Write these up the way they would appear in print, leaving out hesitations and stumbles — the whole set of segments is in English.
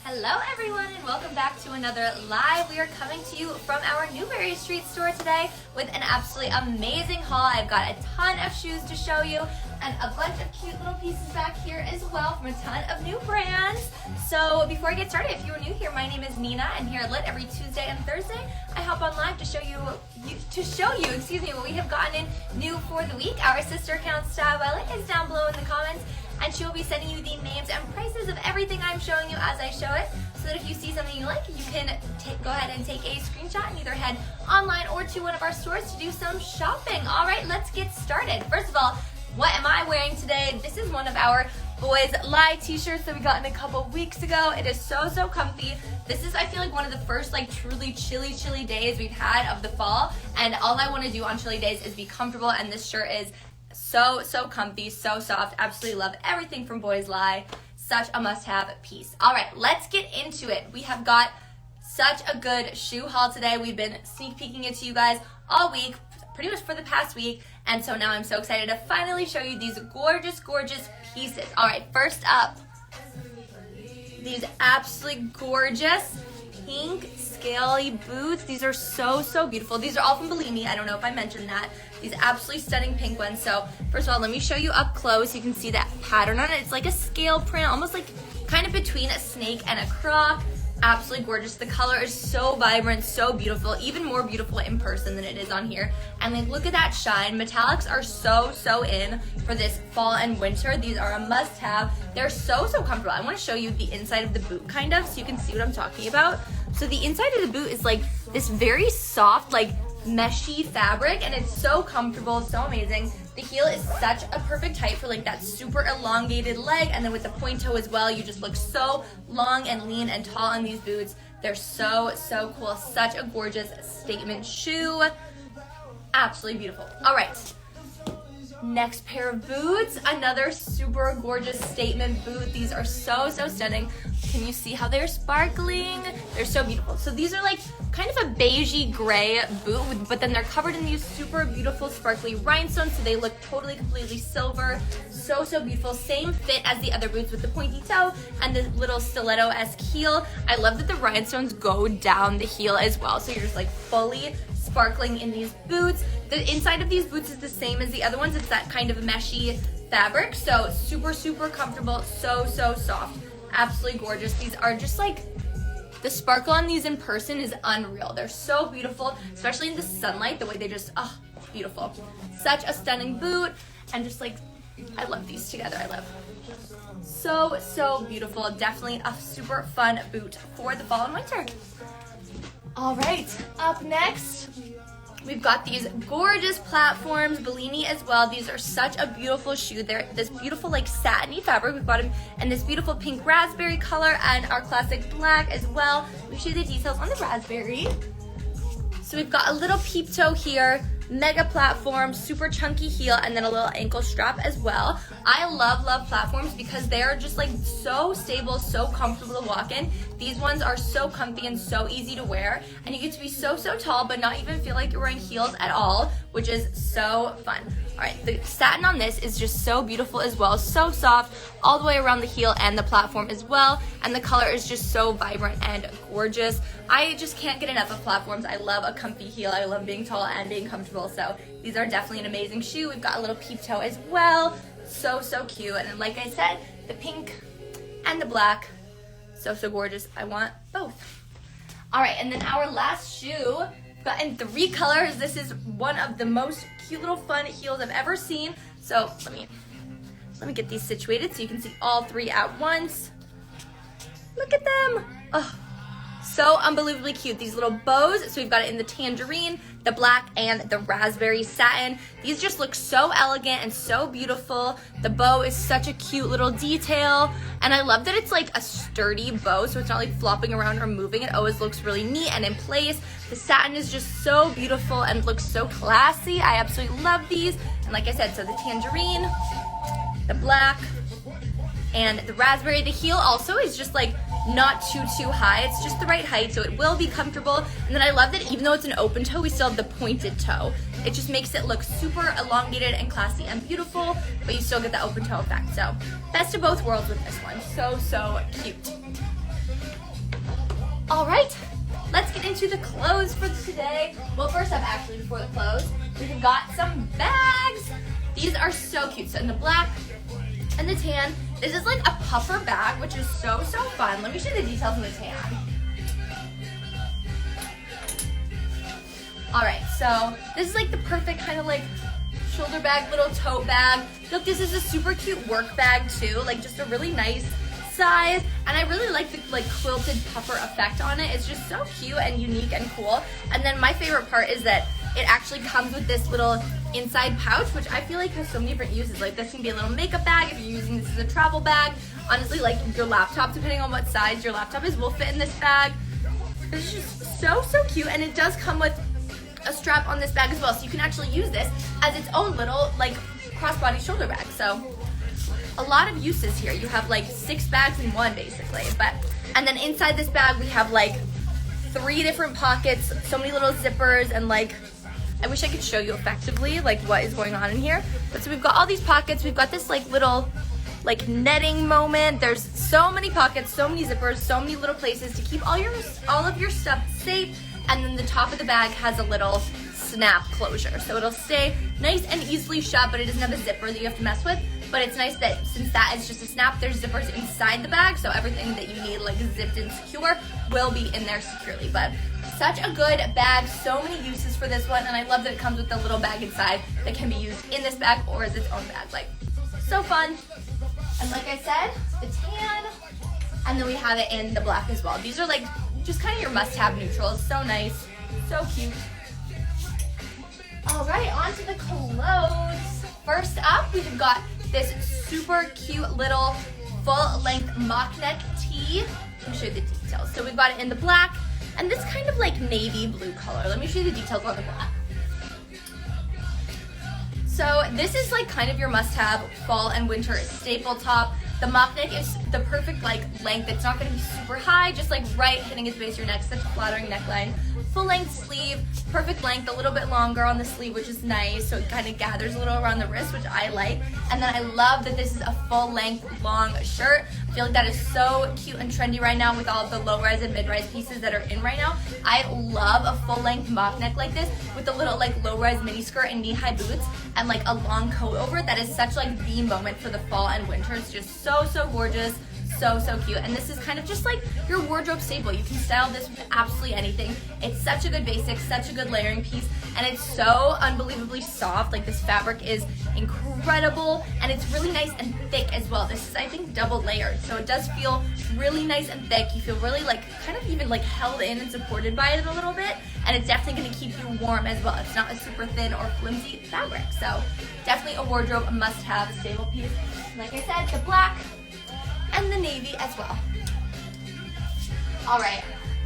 Hello everyone and welcome back to another live. We are coming to you from our Newberry Street store today with an absolutely amazing haul. I've got a ton of shoes to show you and a bunch of cute little pieces back here as well from a ton of new brands. So before I get started, if you are new here, my name is Nina and here at Lit every Tuesday and Thursday I hop on live to show you what we have gotten in new for the week. Our sister account Style by Lit is down below in the comments, and she will be sending you the names and prices of everything I'm showing you as I show it, so that if you see something you like, you can go ahead and take a screenshot and either head online or to one of our stores to do some shopping. All right, let's get started. First of all, what am I wearing today? This is one of our Boys Lie t-shirts that we got in a couple weeks ago. It is so comfy. This is, I feel like, one of the first truly chilly days we've had of the fall, and all I want to do on chilly days is be comfortable, and this shirt is so comfy, so soft. Absolutely love everything from Boys Lie. Such a must-have piece. All right, let's get into it. We have got such a good shoe haul today. We've been sneak peeking it to you guys all week, pretty much for the past week, and so now I'm so excited to finally show you these gorgeous pieces. All right, first up, these absolutely gorgeous pink scaly boots. These are so beautiful. These are all from Bellini. I don't know if I mentioned that. These absolutely stunning pink ones. So first of all, let me show you up close. You can see that pattern on it. It's like a scale print, almost like kind of between a snake and a croc. Absolutely gorgeous. The color is so vibrant, so beautiful, even more beautiful in person than it is on here. And like, look at that shine. Metallics are so in for this fall and winter. These are a must-have. They're so comfortable. I want to show you the inside of the boot kind of, so you can see what I'm talking about. So the inside of the boot is like this very soft, like meshy fabric, and it's so comfortable, so amazing. The heel is such a perfect height for like that super elongated leg, and then with the point toe as well, you just look so long and lean and tall in these boots. They're so cool. Such a gorgeous statement shoe. Absolutely beautiful. All right, next pair of boots, another super gorgeous statement boot. These are so stunning. Can you see how they're sparkling? They're so beautiful. So these are like kind of a beigey gray boot, but then they're covered in these super beautiful sparkly rhinestones, so they look completely silver. So beautiful. Same fit as the other boots with the pointy toe and the little stiletto-esque heel. I love that the rhinestones go down the heel as well, so you're just like fully sparkling in these boots. The inside of these boots is the same as the other ones. It's that kind of meshy fabric, so super comfortable, so soft. Absolutely gorgeous. These are just like, the sparkle on these in person is unreal. They're so beautiful, especially in the sunlight, the way they just, beautiful. Such a stunning boot, and just like, I love these together. I love. So beautiful. Definitely a super fun boot for the fall and winter. All right, up next, we've got these gorgeous platforms, Bellini as well. These are such a beautiful shoe. They're this beautiful like satiny fabric. We've got them in this beautiful pink raspberry color and our classic black as well. Let me show you the details on the raspberry. So we've got a little peep toe here, mega platform, super chunky heel, and then a little ankle strap as well. I love platforms because they're just like so stable, so comfortable to walk in. These ones are so comfy and so easy to wear, and you get to be so tall but not even feel like you're wearing heels at all, which is so fun. All right, the satin on this is just so beautiful as well, so soft all the way around the heel and the platform as well, and the color is just so vibrant and gorgeous. I just can't get enough of platforms. I love a comfy heel. I love being tall and being comfortable, so these are definitely an amazing shoe. We've got a little peep toe as well, so cute, and then like I said, the pink and the black, so gorgeous. I want both. All right, and then our last shoe, got in 3 colors. This is one of the most cute little fun heels I've ever seen. So let me get these situated so you can see all 3 at once. Look at them. Oh, so unbelievably cute. These little bows. So we've got it in the tangerine, the black, and the raspberry satin. These just look so elegant and so beautiful. The bow is such a cute little detail, and I love that it's like a sturdy bow, so it's not like flopping around or moving. It always looks really neat and in place. The satin is just so beautiful and looks so classy. I absolutely love these. And like I said, so the tangerine, the black, and the raspberry. The heel also is just like not too high. It's just the right height, so it will be comfortable. And then I love that even though it's an open toe, we still have the pointed toe. It just makes it look super elongated and classy and beautiful, but you still get the open toe effect. So best of both worlds with this one. So cute. into the clothes for today. Well, first up, actually, before the clothes, we've got some bags. These are so cute. So in the black and the tan, this is like a puffer bag, which is so fun. Let me show you the details of the tan. All right, so this is like the perfect kind of like shoulder bag, little tote bag. Look, this is a super cute work bag too, like just a really nice size, and I really like the like quilted puffer effect on it. It's just so cute and unique and cool. And then my favorite part is that it actually comes with this little inside pouch, which I feel like has so many different uses. Like this can be a little makeup bag if you're using this as a travel bag. Honestly, like your laptop, depending on what size your laptop is, will fit in this bag. It's just so cute, and it does come with a strap on this bag as well, so you can actually use this as its own little like crossbody shoulder bag. So a lot of uses here. You have like 6 bags in one basically. And then inside this bag we have like 3 different pockets, so many little zippers, and like I wish I could show you effectively like what is going on in here. But so we've got all these pockets, we've got this like little like netting moment. There's so many pockets, so many zippers, so many little places to keep all of your stuff safe. And then the top of the bag has a little snap closure, so it'll stay nice and easily shut, but it doesn't have a zipper that you have to mess with. But it's nice that since that is just a snap, there's zippers inside the bag, so everything that you need like zipped and secure will be in there securely. But such a good bag, so many uses for this one, and I love that it comes with a little bag inside that can be used in this bag or as its own bag. Like, so fun. And like I said, the tan, and then we have it in the black as well. These are like just kind of your must-have neutrals. So nice, so cute. All right, on to the clothes. First up, we've got this super cute little full-length mock neck tee. Let me show you the details. So we've got it in the black and this kind of like navy blue color. Let me show you the details on the black. So this is like kind of your must-have fall and winter staple top. The mock neck is the perfect like length. It's not going to be super high, just like right hitting its base of your neck. Such a flattering neckline. Full length sleeve, perfect length, a little bit longer on the sleeve, which is nice. So it kind of gathers a little around the wrist, which I like. And then I love that this is a full length long shirt. I feel like that is so cute and trendy right now with all of the low rise and mid rise pieces that are in right now. I love a full length mock neck like this with a little like low rise mini skirt and knee high boots and like a long coat over it. That is such like the moment for the fall and winter. It's just so gorgeous. So cute. And this is kind of just like your wardrobe staple. You can style this with absolutely anything. It's such a good basic, such a good layering piece, and it's so unbelievably soft. Like this fabric is incredible, and it's really nice and thick as well. This is, I think, double layered, so it does feel really nice and thick. You feel really like kind of even like held in and supported by it a little bit, and it's definitely going to keep you warm as well. It's not a super thin or flimsy fabric, so definitely a wardrobe must-have, a staple piece. Like I said, the black and the navy as well. All right,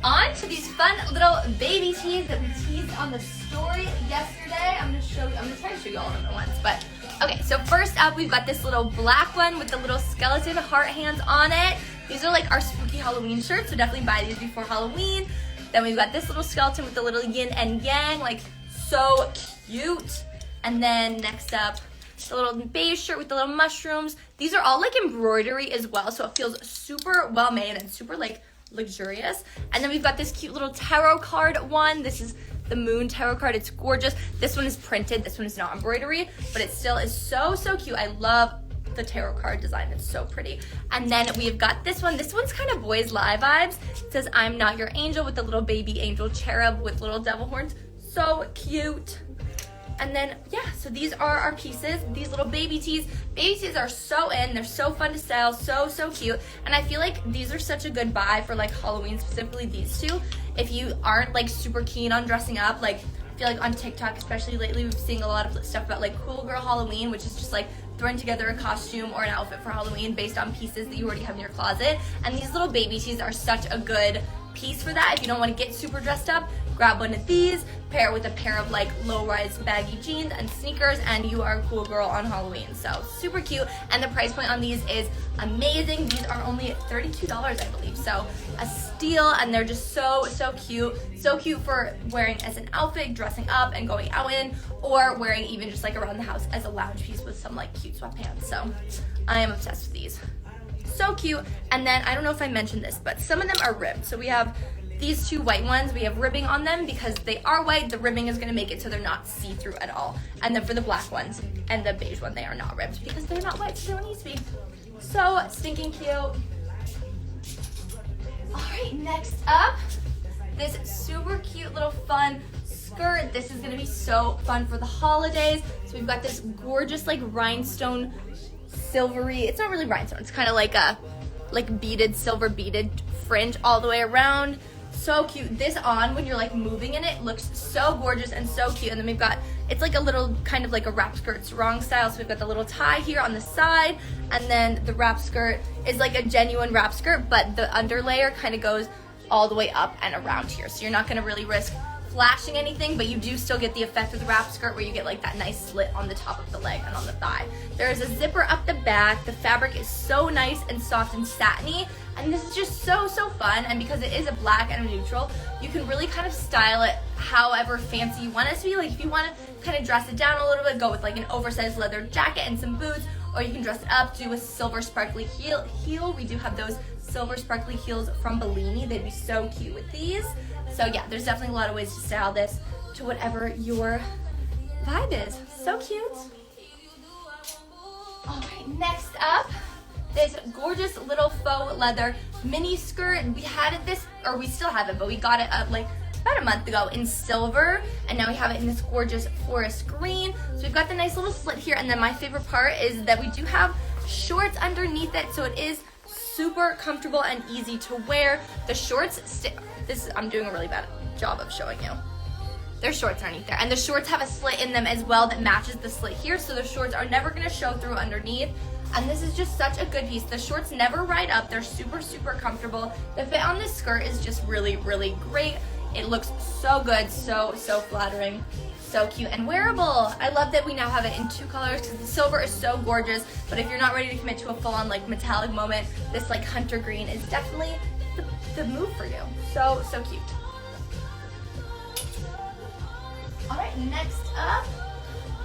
on to these fun little baby tees that we teased on the story yesterday. I'm gonna try to show you all of them at once, but okay, so first up, we've got this little black one with the little skeleton heart hands on it. These are like our spooky Halloween shirts, so definitely buy these before Halloween. Then we've got this little skeleton with the little yin and yang, like so cute. And then next up, the little beige shirt with the little mushrooms. These are all like embroidery as well, so it feels super well made and super like luxurious. And then we've got this cute little tarot card one. This is the moon tarot card. It's gorgeous. This one is printed. This one is not embroidery, but it still is so cute. I love the tarot card design. It's so pretty. And then we've got this one. This one's kind of Boys Lie vibes. It says, "I'm not your angel," with the little baby angel cherub with little devil horns. So cute. And then, yeah, so these are our pieces, these little baby tees. Baby tees are so in, they're so fun to style, so cute. And I feel like these are such a good buy for like Halloween, specifically these two. If you aren't like super keen on dressing up, like I feel like on TikTok, especially lately, we've seen a lot of stuff about like Cool Girl Halloween, which is just like throwing together a costume or an outfit for Halloween based on pieces that you already have in your closet. And these little baby tees are such a good piece for that. If you don't want to get super dressed up, grab one of these, pair it with a pair of like low-rise baggy jeans and sneakers, and you are a cool girl on Halloween. So super cute, and the price point on these is amazing. These are only $32, I believe, so a steal, and they're just so cute. So cute for wearing as an outfit, dressing up and going out in, or wearing even just like around the house as a lounge piece with some like cute sweatpants. So I am obsessed with these. So cute. And then I don't know if I mentioned this, but some of them are ribbed. So we have these 2 white ones, we have ribbing on them because they are white. The ribbing is gonna make it so they're not see-through at all. And then for the black ones and the beige one, they are not ribbed because they're not white, so they don't need to be. So stinking cute. All right, next up, this super cute little fun skirt. This is gonna be so fun for the holidays. So we've got this gorgeous like rhinestone silvery, it's not really rhinestone, it's kind of like a beaded, silver beaded fringe all the way around. So cute. This on when you're like moving in it looks so gorgeous and so cute. And then we've got, it's like a little kind of like a wrap skirt sarong style. So we've got the little tie here on the side, and then the wrap skirt is like a genuine wrap skirt, but the underlayer kind of goes all the way up and around here. So you're not gonna really risk flashing anything, but you do still get the effect of the wrap skirt where you get like that nice slit on the top of the leg and on the thigh. There is a zipper up the back. The fabric is so nice and soft and satiny, and this is just so fun. And because it is a black and a neutral, you can really kind of style it however fancy you want it to be. Like if you want to kind of dress it down a little bit, go with like an oversized leather jacket and some boots, or you can dress it up, do a silver sparkly heel. We do have those silver sparkly heels from Bellini. They'd be so cute with these. So yeah, there's definitely a lot of ways to style this to whatever your vibe is. So cute. All right, next up, this gorgeous little faux leather mini skirt. We had it this, or we still have it, but we got it like about a month ago in silver, and now we have it in this gorgeous forest green. So we've got the nice little slit here, and then my favorite part is that we do have shorts underneath it, so it is super comfortable and easy to wear. The shorts, I'm doing a really bad job of showing you. There's shorts underneath there, and the shorts have a slit in them as well that matches the slit here, so the shorts are never gonna show through underneath. And this is just such a good piece. The shorts never ride up. They're super comfortable. The fit on this skirt is just really great. It looks so good, so flattering, so cute and wearable. I love that we now have it in 2 colors because the silver is so gorgeous, but if you're not ready to commit to a full-on like metallic moment, this like hunter green is definitely the move for you. So cute. All right, next up,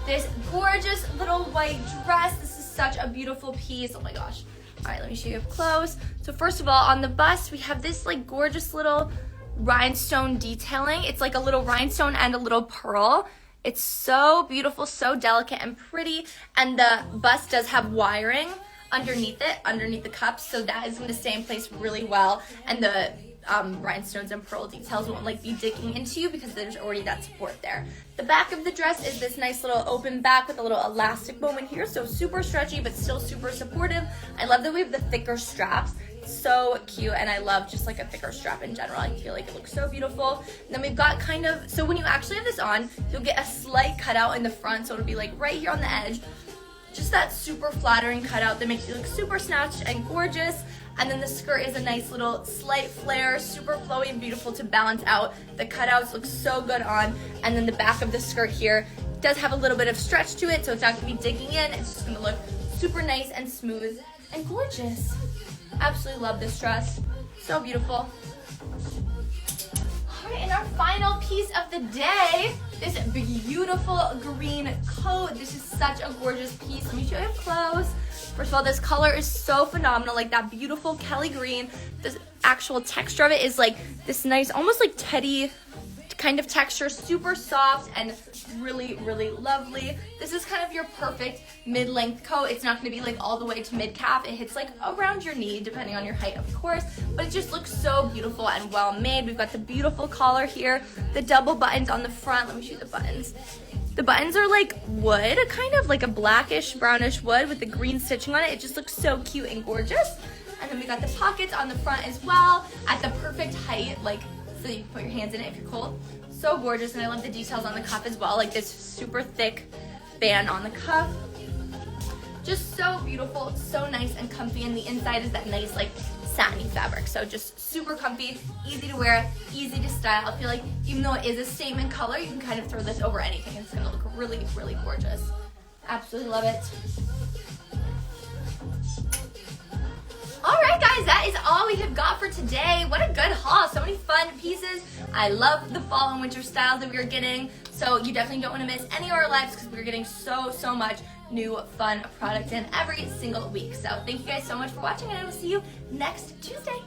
this gorgeous little white dress. This is such a beautiful piece. Oh my gosh. All right, let me show you up close. So first of all, on the bust, we have this like gorgeous little rhinestone detailing. It's like a little rhinestone and a little pearl. It's so beautiful, so delicate and pretty. And the bust does have wiring underneath it, underneath the cups, so that is going to stay in place really well. And the rhinestones and pearl details won't like be digging into you because there's already that support there. The back of the dress is this nice little open back with a little elastic moment here, so super stretchy but still super supportive. I love that we have the thicker straps. So cute, and I love just like a thicker strap in general. I feel like it looks so beautiful. And then we've got kind of, so when you actually have this on, you'll get a slight cutout in the front, so it'll be like right here on the edge. Just that super flattering cutout that makes you look super snatched and gorgeous. And then the skirt is a nice little slight flare, super flowy and beautiful to balance out. The cutouts look so good on. And then the back of the skirt here does have a little bit of stretch to it, so it's not gonna be digging in. It's just gonna look super nice and smooth and gorgeous. Absolutely love this dress. So beautiful. All right, and our final piece of the day, this beautiful green coat. This is such a gorgeous piece. Let me show you up close. First of all, this color is so phenomenal, like that beautiful Kelly green. The actual texture of it is like this nice, almost like teddy kind of texture, super soft and really lovely. This is kind of your perfect mid-length coat. It's not going to be like all the way to mid-calf. It hits like around your knee depending on your height, of course, but it just looks so beautiful and well made. We've got the beautiful collar here, the double buttons on the front. Let me show you the buttons. The buttons are like wood, kind of like a blackish brownish wood with the green stitching on it. It just looks so cute and gorgeous. And then we got the pockets on the front as well at the perfect height, like so you can put your hands in it if you're cold. So gorgeous, and I love the details on the cuff as well, like this super thick band on the cuff. Just so beautiful, so nice and comfy, and the inside is that nice like satiny fabric. So just super comfy, easy to wear, easy to style. I feel like even though it is a statement color, you can kind of throw this over anything and it's gonna look really gorgeous. Absolutely love it. Alright guys, that is all we have got for today. What a good haul. So many fun pieces. I love the fall and winter styles that we are getting. So you definitely don't want to miss any of our lives because we're getting so much new fun product in every single week. So thank you guys so much for watching, and I will see you next Tuesday.